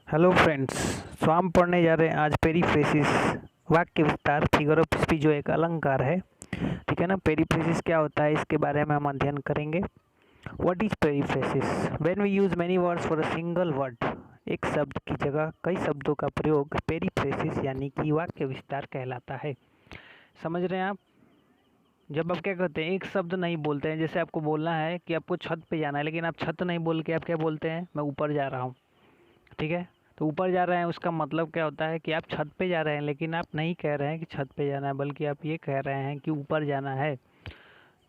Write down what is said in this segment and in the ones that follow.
Hello friends. सो हम पढ़ने जा रहे हैं आज पेरीफ्रेसिस, वाक्य विस्तार, फिगर ऑफ स्पीच जो एक अलंकार है। ठीक है ना। पेरीफ्रेसिस क्या होता है इसके बारे में हम अध्ययन करेंगे। What is periphrasis? When we use many words for a single word, एक शब्द की जगह कई शब्दों का प्रयोग पेरीफ्रेसिस यानी कि वाक्य विस्तार कहलाता है। समझ रहे हैं आप? जब आप क्या करते हैं, एक शब्द नहीं बोलते हैं, जैसे आपको बोलना है कि आपको छत पे जाना है, लेकिन आप छत नहीं बोल के आप क्या बोलते हैं, मैं ऊपर जा रहा हूँ। ठीक है। तो ऊपर जा रहे हैं उसका मतलब क्या होता है कि आप छत पे जा रहे हैं, लेकिन आप नहीं कह रहे हैं कि छत पे जाना है, बल्कि आप ये कह रहे हैं कि ऊपर जाना है।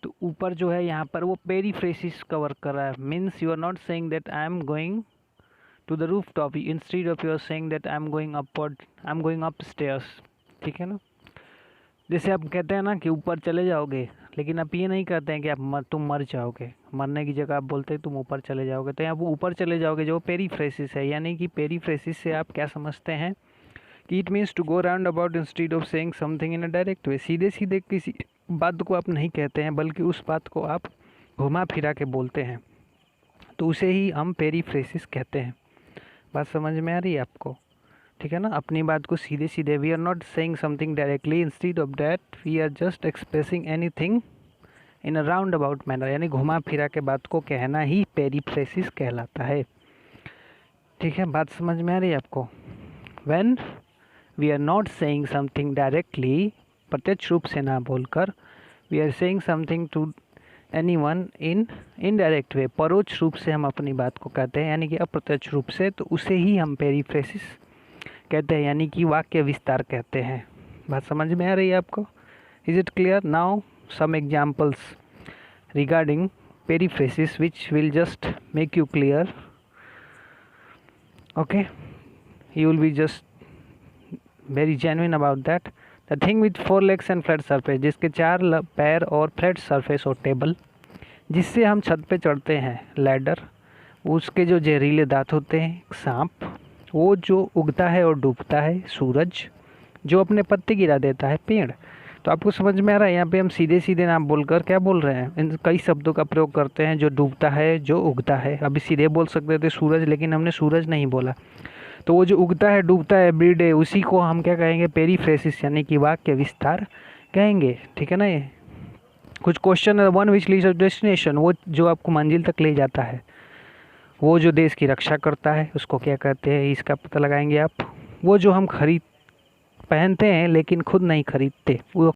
तो ऊपर जो है यहाँ पर वो पेरीफ्रेसिस कवर कर रहा है। Means you are not saying that I am going to the rooftop, instead of you are saying that I am going upward, I am going upstairs. ठीक है ना। जैसे आप कहते हैं ना कि ऊपर चले जाओगे, लेकिन आप ये नहीं कहते हैं कि तुम मर जाओगे। मरने की जगह आप बोलते हैं तुम ऊपर चले जाओगे। तो यहाँ वो ऊपर चले जाओगे जो पेरीफ्रेसिस है। यानी कि पेरीफ्रेसिस से आप क्या समझते हैं कि it means to go roundabout instead of saying something in a direct way. सीधे सीधे किसी बात को आप नहीं कहते हैं, बल्कि उस बात को आप घुमा फिरा के बोलते हैं, तो उसे ही हम पेरीफ्रेसिस कहते हैं। बात समझ में आ रही है आपको? ठीक है ना। अपनी बात को सीधे सीधे, we are not saying something directly, instead of that we are just expressing anything in a roundabout manner, यानी घुमा फिरा के बात को कहना ही पेरीफ्रेसिस कहलाता है। ठीक है। बात समझ में आ रही है आपको? When we are not saying something directly, प्रत्यक्ष रूप से ना बोलकर, we are saying something to anyone in indirect way, परोक्ष रूप से हम अपनी बात को कहते हैं, यानी कि अप्रत्यक्ष रूप से, तो उसे ही हम पेरीफ्रेसिस कहते हैं, यानी कि वाक्य विस्तार कहते हैं। बात समझ में आ रही है आपको? Is it clear? Now some examples regarding periphrasis which will just make you clear. Okay, you will be just very genuine about that. The thing with four legs and flat surface, जिसके चार पैर और flat surface और table, जिससे हम छत पे चढ़ते हैं, लैडर, उसके जो जहरीले दांत होते हैं, सांप, वो जो उगता है और डूबता है, सूरज, जो अपने पत्ते गिरा देता है, पेड़। तो आपको समझ में आ रहा है? यहाँ पे हम सीधे सीधे नाम बोलकर क्या बोल रहे हैं, इन कई शब्दों का प्रयोग करते हैं, जो डूबता है, जो उगता है। अभी सीधे बोल सकते थे सूरज, लेकिन हमने सूरज नहीं बोला। तो वो जो उगता है, डूबता है, ब्रीड है, उसी को हम क्या कहेंगे, पेरीफ्रेसिस यानी कि वाक्य विस्तार कहेंगे। ठीक है ना। ये कुछ question, one which leads to destination, वो जो आपको मंजिल तक ले जाता है, वो जो देश की रक्षा करता है, उसको क्या कहते हैं, इसका पता लगाएंगे आप। वो जो हम पहनते हैं लेकिन खुद नहीं खरीदते, वो